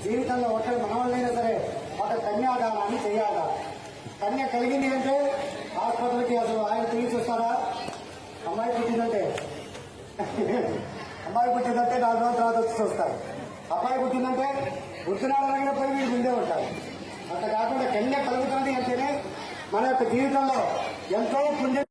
జీవితంలో ఒకటి మన వల్లైనా సరే ఒక కన్యాదానాన్ని చేయాలా. కన్య కలిగింది అంటే ఆసుపత్రికి అసలు ఆయన తిరిగి చూస్తారా? అమ్మాయి పుట్టిందంటే 4 రోజుల తర్వాత వచ్చి చూస్తారు. అబ్బాయి పుట్టిందంటే గుర్తునాడైనా పోయి మీరు ముందే ఉంటారు. అంత కాకుండా కన్య కలుగుతుంది అంటేనే మన యొక్క జీవితంలో ఎంతో పుణ్యం.